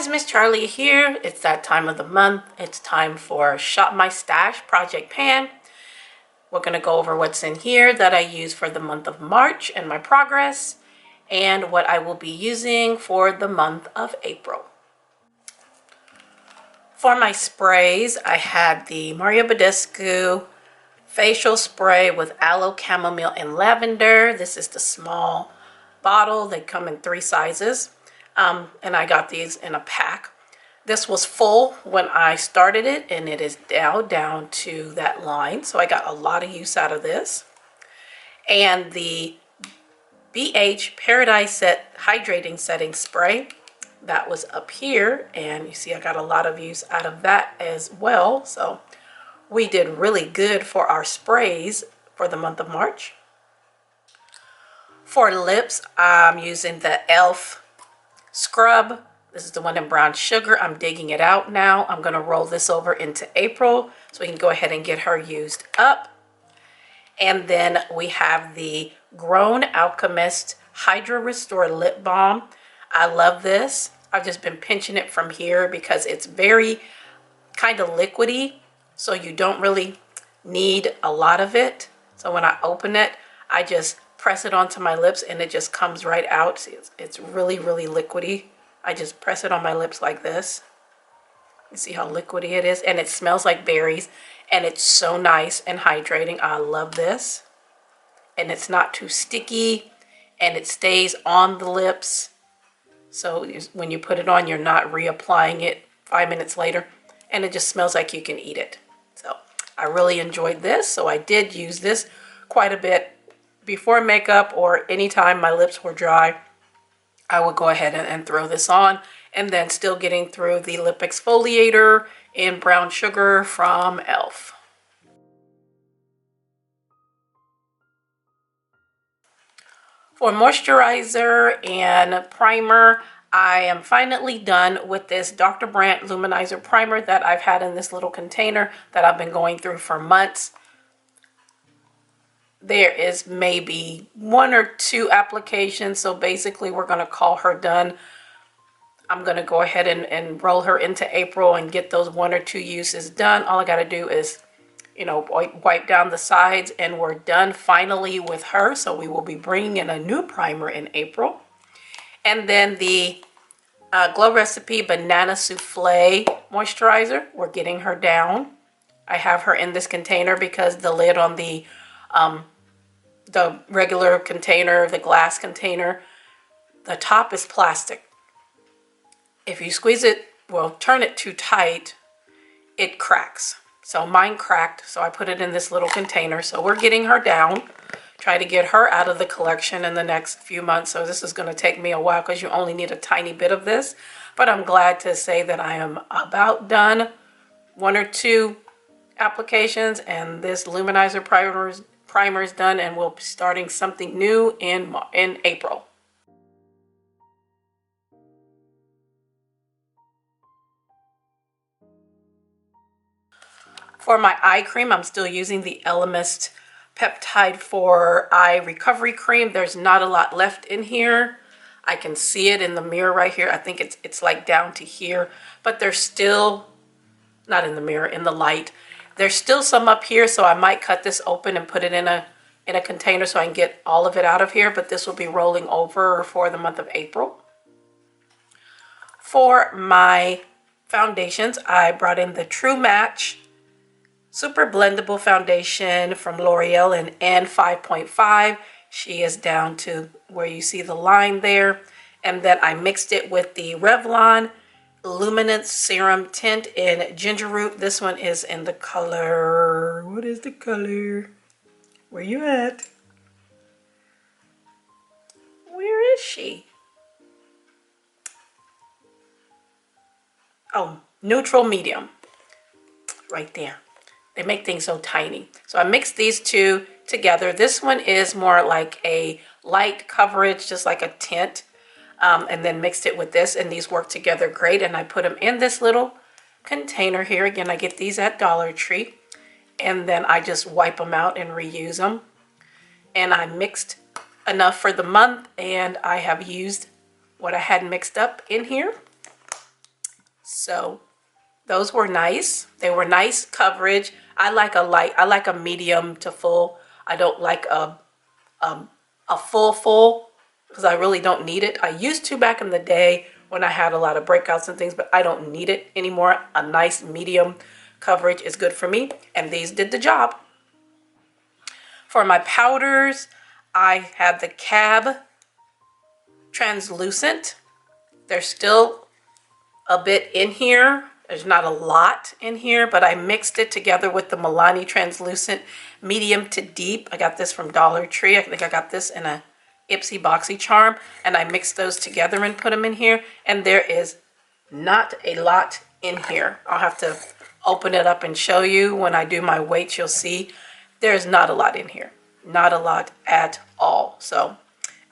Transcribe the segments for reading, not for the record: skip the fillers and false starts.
guys, Miss Charlie here. It's that time of the month. It's time for Shop My Stash Project Pan. We're going to go over what's in here that I use for the month of March and my progress, and what I will be using for the month of April. For my sprays, I had the Mario Badescu facial spray with aloe, chamomile, and lavender. This is the small bottle. They come in 3 sizes. And I got these in a pack. This was full when I started it, and it is now down to that line. So I got a lot of use out of this. And the BH Paradise Set Hydrating Setting Spray, that was up here. And you see I got a lot of use out of that as well. So we did really good for our sprays for the month of March. For lips, I'm using the e.l.f. scrub. This is the one in brown sugar. I'm digging it out now. I'm going to roll this over into April so we can go ahead and get her used up. And then we have the Grown Alchemist Hydra Restore Lip Balm. I love this. I've just been pinching it from here because it's very kind of liquidy, so you don't really need a lot of it. So when I open it, I just press it onto my lips and it just comes right out. See, it's really, really liquidy. I just press it on my lips like this. You see how liquidy it is? And it smells like berries, and it's so nice and hydrating. I love this. And it's not too sticky, and it stays on the lips. So when you put it on, you're not reapplying it 5 minutes later, and it just smells like you can eat it. So I really enjoyed this. So I did use this quite a bit before makeup, or anytime my lips were dry. I would go ahead and throw this on, and then still getting through the lip exfoliator in brown sugar from e.l.f. For moisturizer and primer, I am finally done with this Dr. Brandt Luminizer Primer that I've had in this little container that I've been going through for months. There is maybe 1 or 2 applications, so basically we're going to call her done. I'm going to go ahead and roll her into April and get those 1 or 2 uses done. All I got to do is, wipe down the sides, and we're done finally with her. So we will be bringing in a new primer in April. And then the Glow Recipe Banana Souffle Moisturizer, we're getting her down. I have her in this container because the lid on the regular container, the glass container, the top is plastic. If you squeeze it, turn it too tight, it cracks. So mine cracked, so I put it in this little container. So we're getting her down, try to get her out of the collection in the next few months. So this is going to take me a while because you only need a tiny bit of this. But I'm glad to say that I am about done. 1 or 2 applications, and this Luminizer primer is done, and we'll be starting something new in April. For my eye cream, I'm still using the Elemist Peptide 4 Eye Recovery Cream. There's not a lot left in here. I can see it in the mirror right here. I think it's like down to here, but there's still, not in the mirror, in the light. There's still some up here, so I might cut this open and put it in a container so I can get all of it out of here, but this will be rolling over for the month of April. For my foundations, I brought in the True Match Super Blendable Foundation from L'Oreal in N5.5. She is down to where you see the line there. And then I mixed it with the Revlon Luminance Serum Tint in Ginger Root. This one is in the color, what is the color? Where you at? Where is she? Oh, neutral medium. Right there. They make things so tiny. So I mixed these 2 together. This one is more like a light coverage, just like a tint. And then mixed it with this, and these work together great. And I put them in this little container here. Again, I get these at Dollar Tree. And then I just wipe them out and reuse them. And I mixed enough for the month, and I have used what I had mixed up in here. So those were nice. They were nice coverage. I like a medium to full. I don't like a full because I really don't need it. I used to back in the day when I had a lot of breakouts and things, but I don't need it anymore. A nice medium coverage is good for me, and these did the job. For my powders, I had the Cab translucent. There's still a bit in here. There's not a lot in here, but I mixed it together with the Milani translucent medium to deep. I got this from Dollar Tree. I think I got this in a Ipsy Boxy Charm, and I mixed those together and put them in here, and there is not a lot in here. I'll have to open it up and show you when I do my weights. You'll see there's not a lot in here, not a lot at all. So,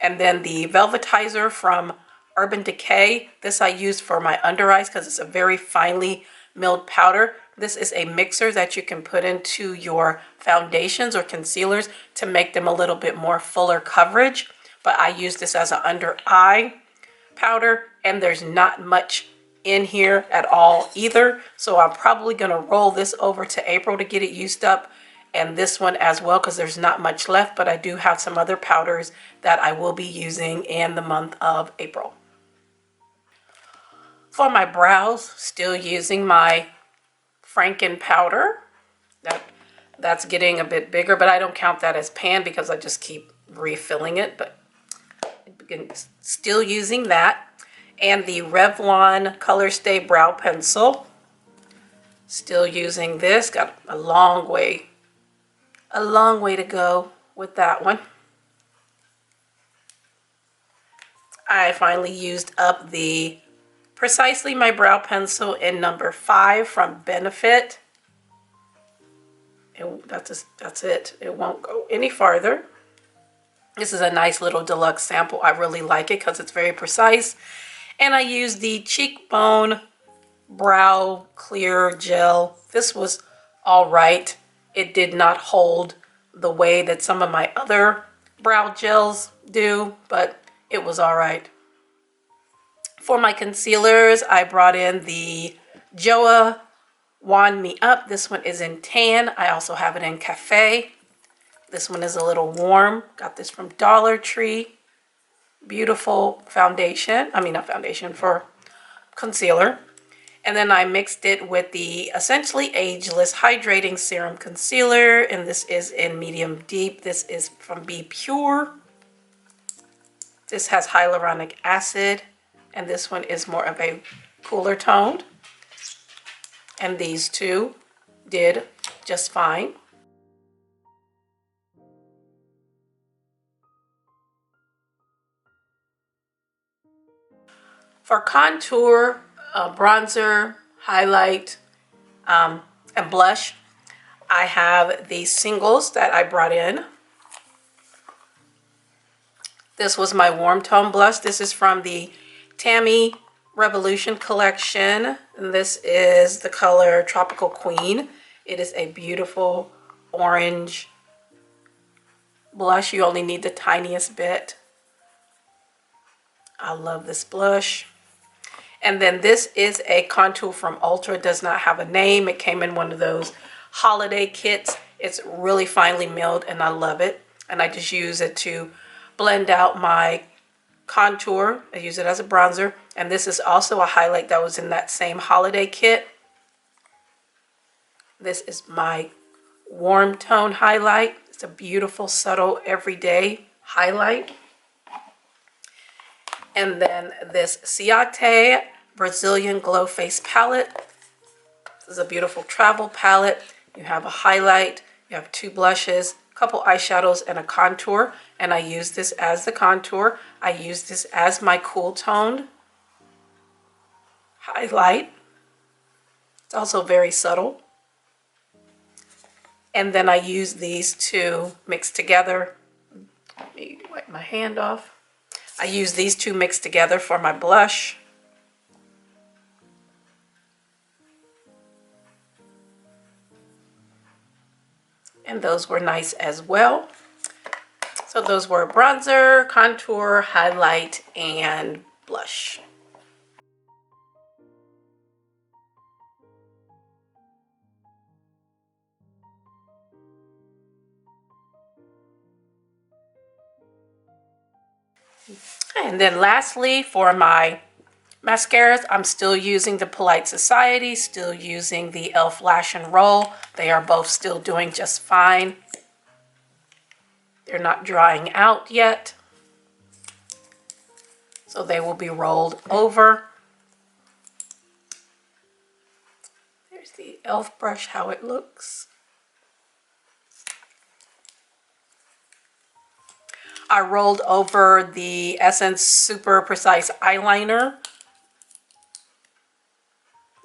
and then the Velvetizer from Urban Decay, this I use for my under eyes because it's a very finely milled powder. This is a mixer that you can put into your foundations or concealers to make them a little bit more fuller coverage. But I use this as an under eye powder, and there's not much in here at all either. So I'm probably going to roll this over to April to get it used up, and this one as well, because there's not much left. But I do have some other powders that I will be using in the month of April. For my brows, still using my Franken powder. That's getting a bit bigger, but I don't count that as pan because I just keep refilling it. But still using that. And the Revlon Color Stay Brow Pencil. Still using this. Got a long way to go with that one. I finally used up the Precisely My Brow Pencil in number 5 from Benefit. And that's it. It won't go any farther. This is a nice little deluxe sample. I really like it because it's very precise. And I used the Cheekbone Brow Clear Gel. This was all right. It did not hold the way that some of my other brow gels do, but it was all right. For my concealers, I brought in the Joa Wand Me Up. This one is in tan. I also have it in Cafe. This one is a little warm. Got this from Dollar Tree. Beautiful foundation. I mean, not foundation, for concealer. And then I mixed it with the Essentially Ageless Hydrating Serum Concealer. And this is in medium deep. This is from Be Pure. This has hyaluronic acid. And this one is more of a cooler toned. And these two did just fine. For contour, bronzer, highlight, and blush, I have these singles that I brought in. This was my warm tone blush. This is from the Tammy Revolution collection, and this is the color Tropical Queen. It is a beautiful orange blush. You only need the tiniest bit. I love this blush. And then this is a contour from Ultra. It does not have a name. It came in one of those holiday kits. It's really finely milled and I love it. And I just use it to blend out my contour. I use it as a bronzer. And this is also a highlight that was in that same holiday kit. This is my warm tone highlight. It's a beautiful, subtle, everyday highlight. And then this Ciate Brazilian Glow Face Palette. This is a beautiful travel palette. You have a highlight, you have two blushes, a couple eyeshadows, and a contour. And I use this as the contour. I use this as my cool toned highlight. It's also very subtle. And then I use these two mixed together. Let me wipe my hand off. I use these two mixed together for my blush. And those were nice as well. So those were bronzer, contour, highlight, and blush. And then lastly, for my mascaras, I'm still using the Polite Society, still using the e.l.f. Lash and Roll. They are both still doing just fine. They're not drying out yet, so they will be rolled over. There's the e.l.f. brush, how it looks. I rolled over the Essence Super Precise Eyeliner.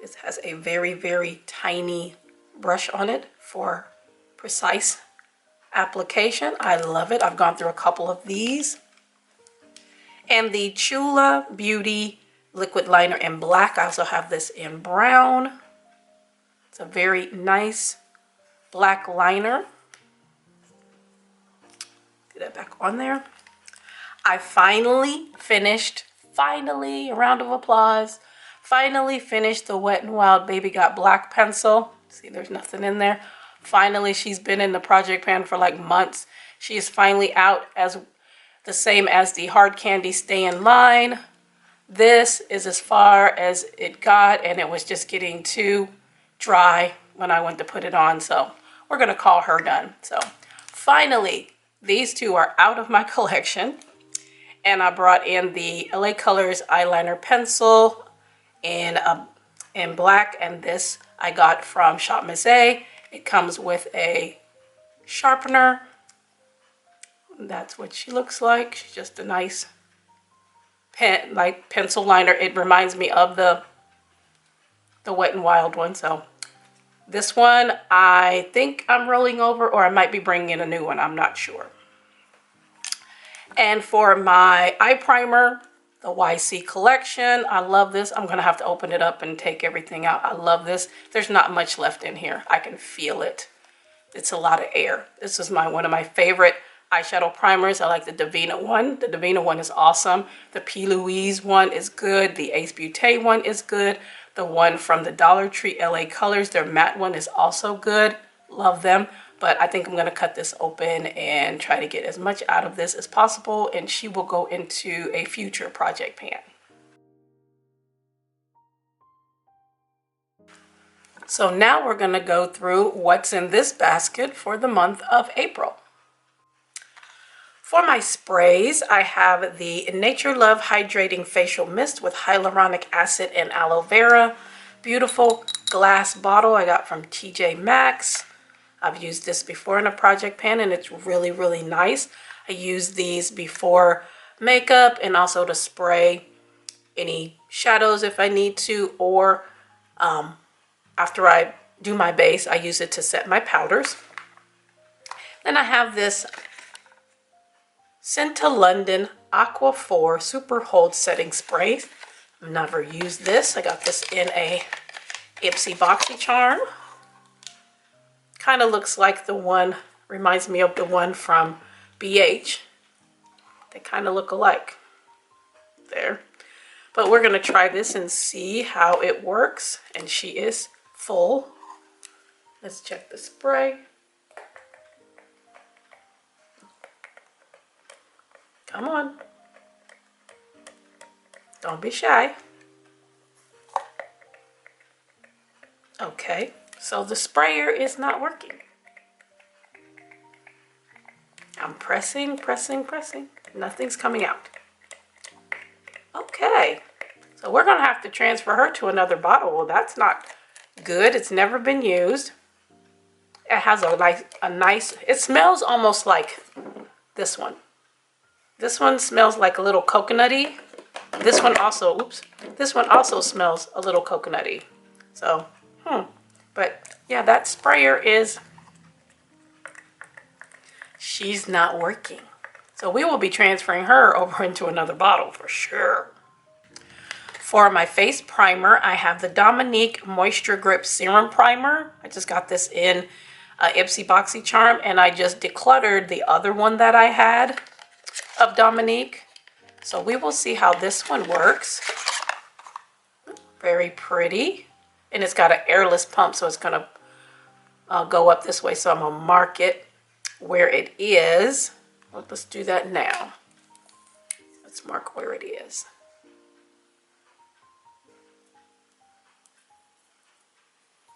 This has a very, very tiny brush on it for precise application. I love it. I've gone through a couple of these. And the Chula Beauty Liquid Liner in black. I also have this in brown. It's a very nice black liner. Get that back on there. I finally finished, a round of applause, finally finished the Wet n Wild Baby Got Black pencil. See, there's nothing in there. Finally, she's been in the project pan for like months. She is finally out as the same as the Hard Candy Stay in Line. This is as far as it got, and it was just getting too dry when I went to put it on, so we're gonna call her done. So finally, these two are out of my collection, and I brought in the LA Colors eyeliner pencil in black, and this I got from Shop Mistash. It comes with a sharpener. That's what she looks like. She's just a nice pen, like pencil liner. It reminds me of the Wet n Wild one. So this one I think I'm rolling over, or I might be bringing in a new one. I'm not sure. And for my eye primer, the YC collection, I love this. I'm gonna have to open it up and take everything out. I love this. There's not much left in here. I can feel it. It's a lot of air. This is one of my favorite eyeshadow primers. I like the Davina one. The Davina one is awesome. The P. Louise one is good. The Ace Beauté one is good. The one from the Dollar Tree LA Colors, their matte one, is also good. Love them. But I think I'm going to cut this open and try to get as much out of this as possible, and she will go into a future project pan. So now we're going to go through what's in this basket for the month of April. For my sprays, I have the Nature Love Hydrating Facial Mist with hyaluronic acid and aloe vera. Beautiful glass bottle I got from TJ Maxx. I've used this before in a project pan, and it's really, really nice. I use these before makeup and also to spray any shadows if I need to, or after I do my base, I use it to set my powders. Then I have this Scented London Aqua 4 Super Hold Setting Spray. I've never used this. I got this in a Ipsy Boxy Charm. Kind of looks like the one, reminds me of the one from BH. They kind of look alike there. But we're going to try this and see how it works. And she is full. Let's check the spray. Come on. Don't be shy. Okay, so the sprayer is not working. I'm pressing, pressing, pressing. Nothing's coming out. Okay, so we're gonna have to transfer her to another bottle. Well, that's not good. It's never been used. It has a nice, it smells almost like this one. This one smells like a little coconutty. This one also, oops, this one also smells a little coconutty. So, but yeah, that sprayer she's not working. So we will be transferring her over into another bottle for sure. For my face primer, I have the Dominique Moisture Grip Serum Primer. I just got this in Ipsy Boxy Charm, and I just decluttered the other one that I had of Dominique. So we will see how this one works. Very pretty. And it's got an airless pump, so it's gonna go up this way. So I'm gonna mark it where it is. Let's do that now. Let's mark where it is.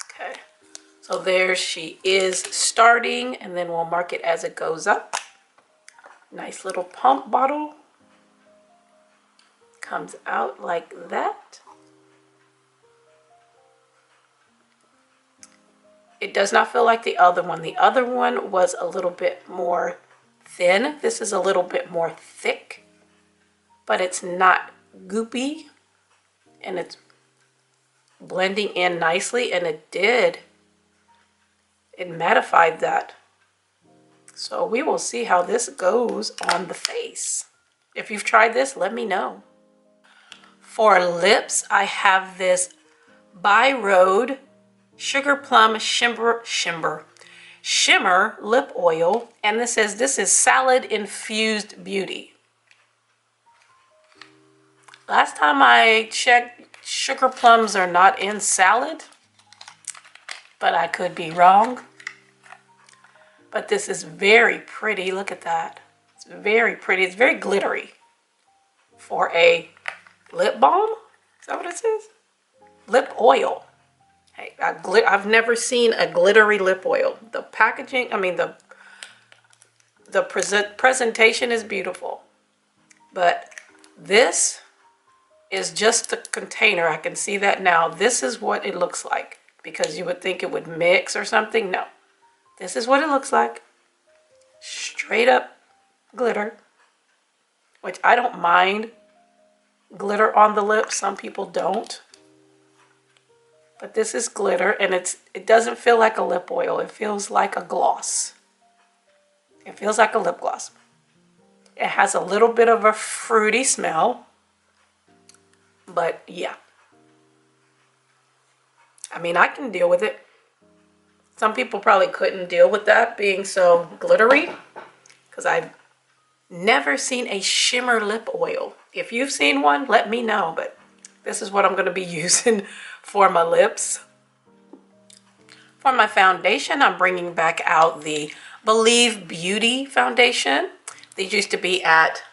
Okay, so there she is starting, and then we'll mark it as it goes up. Nice little pump bottle. Comes out like that. It does not feel like the other one. The other one was a little bit more thin. This is a little bit more thick, but it's not goopy, and it's blending in nicely, and it mattified that. So we will see how this goes on the face. If you've tried this, let me know. For lips, I have this By Road Sugar Plum Shimmer Lip Oil, and this says this is Salad Infused Beauty. Last time I checked, sugar plums are not in salad, but I could be wrong. But this is very pretty. Look at that. It's very pretty. It's very glittery for a lip balm. Is that what it says? Lip oil. Hey, I've never seen a glittery lip oil. The packaging, I mean the presentation is beautiful, but this is just the container. I can see that now. This is what it looks like, because you would think it would mix or something. No, this is what it looks like. Straight up glitter, which I don't mind glitter on the lips. Some people don't. But this is glitter, and it doesn't feel like a lip oil. It feels like a gloss. It feels like a lip gloss. It has a little bit of a fruity smell. But yeah. I mean, I can deal with it. Some people probably couldn't deal with that being so glittery, because I've never seen a shimmer lip oil. If you've seen one, let me know. But this is what I'm going to be using for my lips. For my foundation, I'm bringing back out the Believe Beauty foundation. These used to be at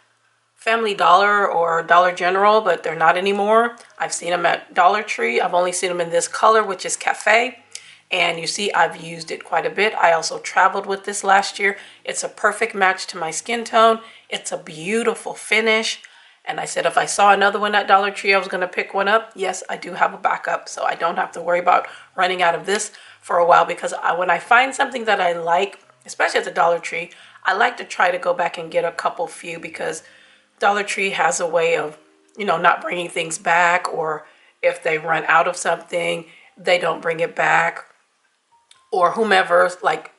Family Dollar or Dollar General, but they're not anymore. I've seen them at Dollar Tree. I've only seen them in this color, which is Cafe. And you see, I've used it quite a bit. I also traveled with this last year. It's a perfect match to my skin tone. It's a beautiful finish. And I said if I saw another one at Dollar Tree, I was going to pick one up. Yes, I do have a backup, so I don't have to worry about running out of this for a while, because when I find something that I like, especially at the Dollar Tree, I like to try to go back and get a couple few, because Dollar Tree has a way of, not bringing things back, or if they run out of something, they don't bring it back, or whomever, like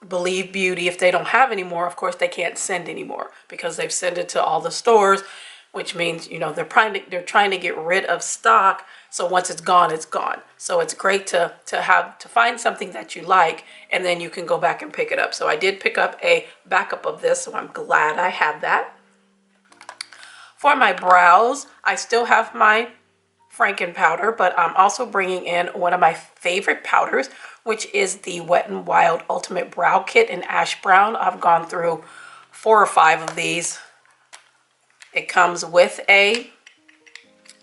Believe Beauty, if they don't have any more, of course they can't send anymore because they've sent it to all the stores, which means, they're trying to get rid of stock. So once it's gone, it's gone. So it's great to find something that you like, and then you can go back and pick it up. So I did pick up a backup of this, so I'm glad I have that. For my brows, I still have my Franken powder, but I'm also bringing in one of my favorite powders, which is the Wet n Wild Ultimate Brow Kit in Ash Brown. I've gone through 4 or 5 of these. It comes with a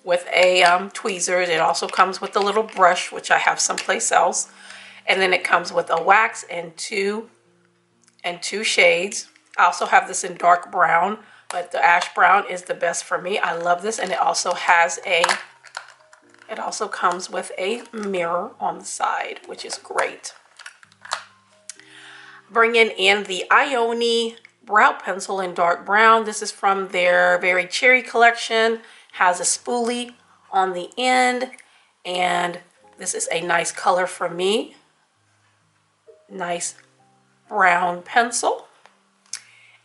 tweezers. It also comes with a little brush, which I have someplace else, and then it comes with a wax and two shades. I also have this in dark brown, but the ash brown is the best for me. I love this, and it also comes with a mirror on the side, which is great. Bringing in the Ioni brow pencil in dark brown. This is from their Very Cherry collection. Has a spoolie on the end, and this is a nice color for me. Nice brown pencil.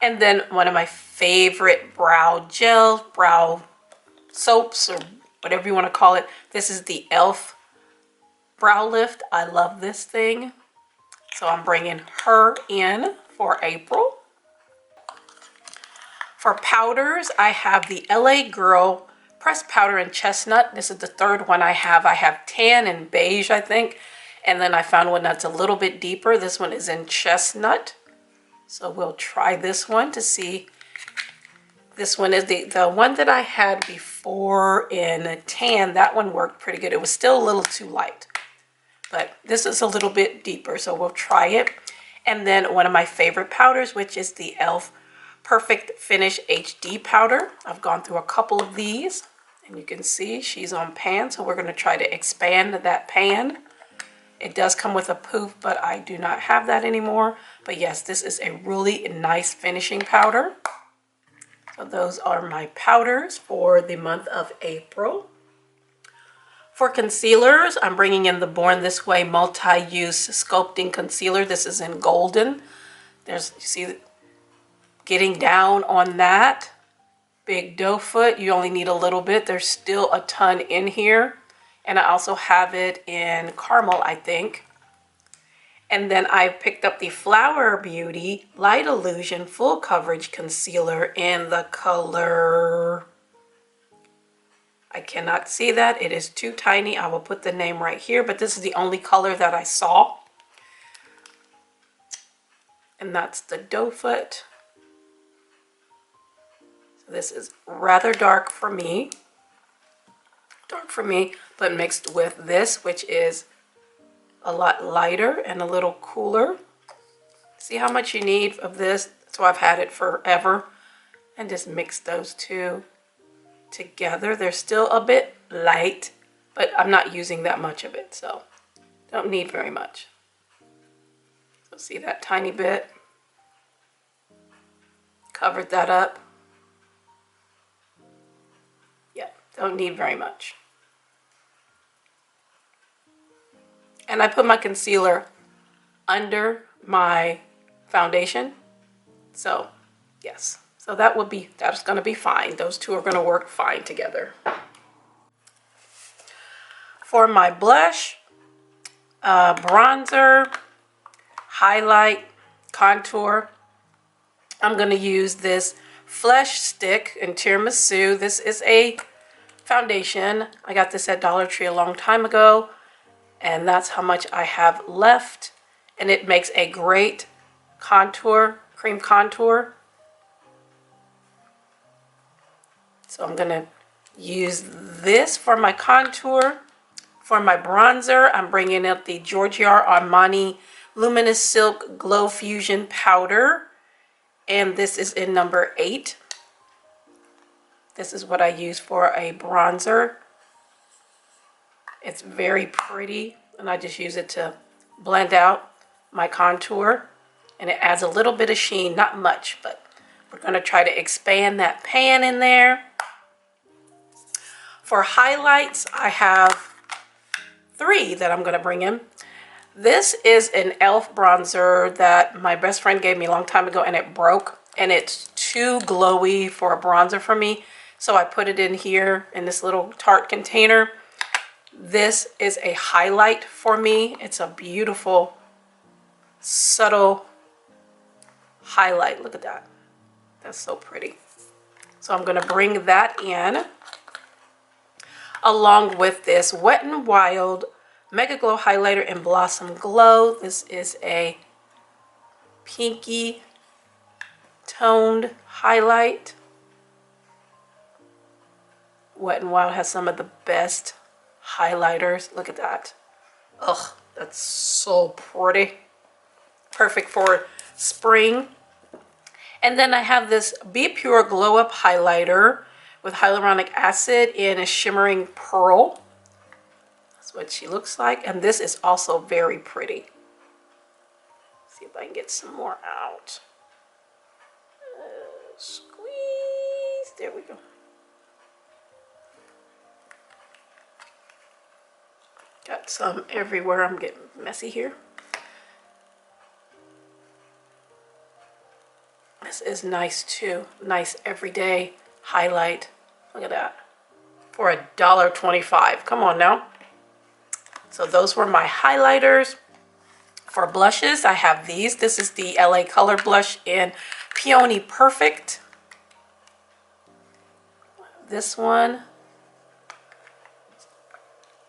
And then one of my favorite brow gels, brow soaps, or whatever you want to call it. This is the e.l.f. Brow Lift. I love this thing. So I'm bringing her in for April. For powders, I have the LA Girl Pressed Powder in Chestnut. This is the third one I have. I have tan and beige, I think. And then I found one that's a little bit deeper. This one is in Chestnut. So we'll try this one to see This one is the one that I had before in tan. That one worked pretty good. It was still a little too light, but this is a little bit deeper, so we'll try it. And then one of my favorite powders, which is the e.l.f. Perfect Finish HD powder. I've gone through a couple of these, and you can see she's on pan, so we're going to try to expand that pan. It does come with a poof, but I do not have that anymore. But yes, this is a really nice finishing powder. So those are my powders for the month of April. For concealers, I'm bringing in the Born This Way Multi-Use Sculpting Concealer. This is in Golden. There's, you see, getting down on that. Big doe foot, you only need a little bit. There's still a ton in here. And I also have it in Caramel, I think. And then I picked up the Flower Beauty Light Illusion Full Coverage Concealer in the color... I cannot see that. It is too tiny. I will put the name right here, but this is the only color that I saw. And that's the doe foot. So this is rather dark for me. But mixed with this, which is a lot lighter and a little cooler. See how much you need of this? So I've had it forever. And just mix those two together. They're still a bit light, but I'm not using that much of it, so don't need very much. So see that tiny bit? Covered that up. Yeah, don't need very much. And I put my concealer under my foundation. So, yes. So that's gonna be fine. Those two are gonna work fine together. For my blush, bronzer, highlight, contour, I'm gonna use this Flesh Stick in Tiramisu. This is a foundation. I got this at Dollar Tree a long time ago, and that's how much I have left. And it makes a great contour, cream contour. So I'm going to use this for my contour. For my bronzer, I'm bringing up the Giorgio Armani Luminous Silk Glow Fusion Powder. And this is in number 8. This is what I use for a bronzer. It's very pretty, and I just use it to blend out my contour. And it adds a little bit of sheen, not much, but we're going to try to expand that pan in there. For highlights, I have 3 that I'm going to bring in. This is an e.l.f. bronzer that my best friend gave me a long time ago, and it broke, and it's too glowy for a bronzer for me. So I put it in here in this little Tarte container. This is a highlight for me. It's a beautiful, subtle highlight. Look at that. That's so pretty. So I'm going to bring that in along with this Wet n Wild Mega Glow Highlighter in Blossom Glow. This is a pinky toned highlight. Wet n Wild has some of the best highlighters. Look at that. Ugh, that's so pretty. Perfect for spring. And then I have this Be Pure Glow Up highlighter with hyaluronic acid in a shimmering pearl. That's what she looks like. And this is also very pretty. See if I can get some more out. Squeeze. There we go. Got some everywhere. I'm getting messy here. This is nice too. Nice everyday highlight. Look at that. For $1.25. Come on now. So those were my highlighters. For blushes, I have these. This is the LA Color Blush in Peony Perfect. This one.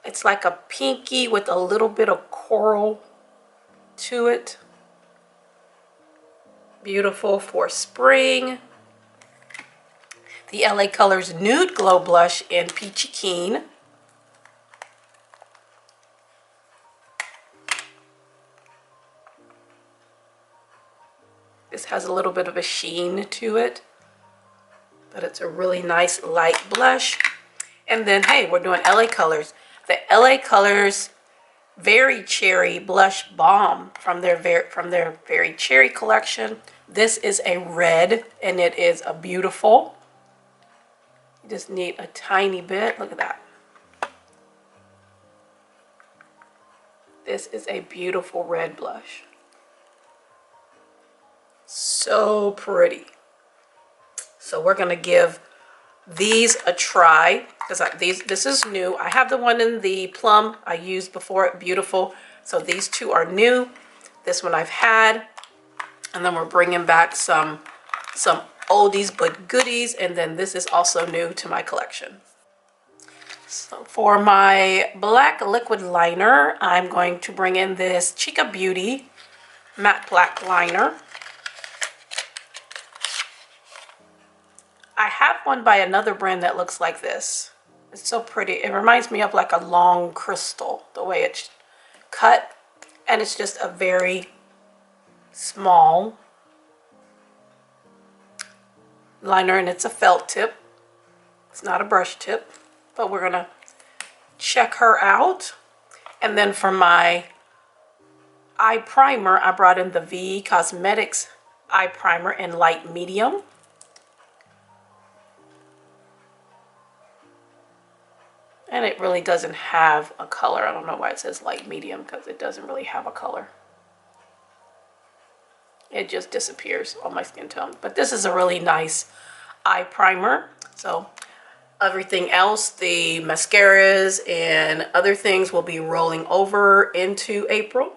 It's like a pinky with a little bit of coral to it. Beautiful for spring. the LA Colors Nude Glow Blush in Peachy Keen. This has a little bit of a sheen to it, but it's a really nice light blush. And then, hey, we're doing LA Colors. The LA Colors Very Cherry Blush Balm from their Very Cherry collection. This is a red, and it is a beautiful. You just need a tiny bit. Look at that. This is a beautiful red blush. So pretty. So we're gonna give these a try because this is new. I have the one in the plum I used before, beautiful. So these two are new. This one I've had, and then we're bringing back some oldies but goodies, and then this is also new to my collection. So for my black liquid liner, I'm going to bring in this Chica Beauty matte black liner. I have one by another brand that looks like this. It's so pretty. It reminds me of like a long crystal, the way it's cut. And it's just a very small liner, and it's a felt tip. It's not a brush tip, but we're gonna check her out. And then for my eye primer, I brought in the VE Cosmetics eye primer in light medium. And it really doesn't have a color. I don't know why it says light medium, because it doesn't really have a color. It just disappears on my skin tone. But this is a really nice eye primer. So everything else, the mascaras and other things, will be rolling over into April.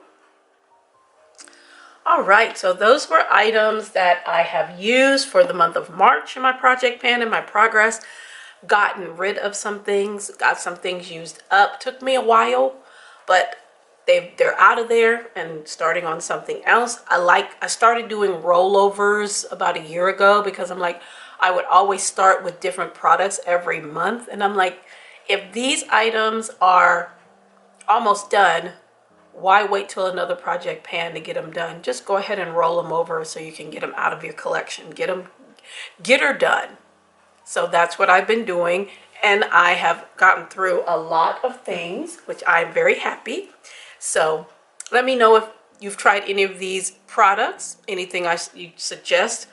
All right, so those were items that I have used for the month of March in my project pan and my progress. Gotten rid of some things, got some things used up. Took me a while, but they're out of there and starting on something else. I started doing rollovers about a year ago because I'm like, I would always start with different products every month, and I'm like, if these items are almost done, why wait till another project pan to get them done? Just go ahead and roll them over so you can get them out of your collection. Get her done. So that's what I've been doing, and I have gotten through a lot of things, which I'm very happy. So let me know if you've tried any of these products, anything you suggest.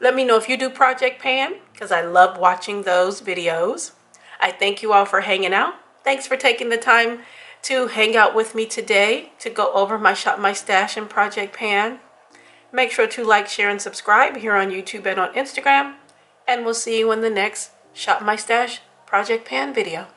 Let me know if you do project pan, because I love watching those videos. I thank you all for hanging out. Thanks for taking the time to hang out with me today to go over my Shop My Stash and project pan. Make sure to like, share, and subscribe here on YouTube and on Instagram. And we'll see you in the next Shop My Stash project pan video.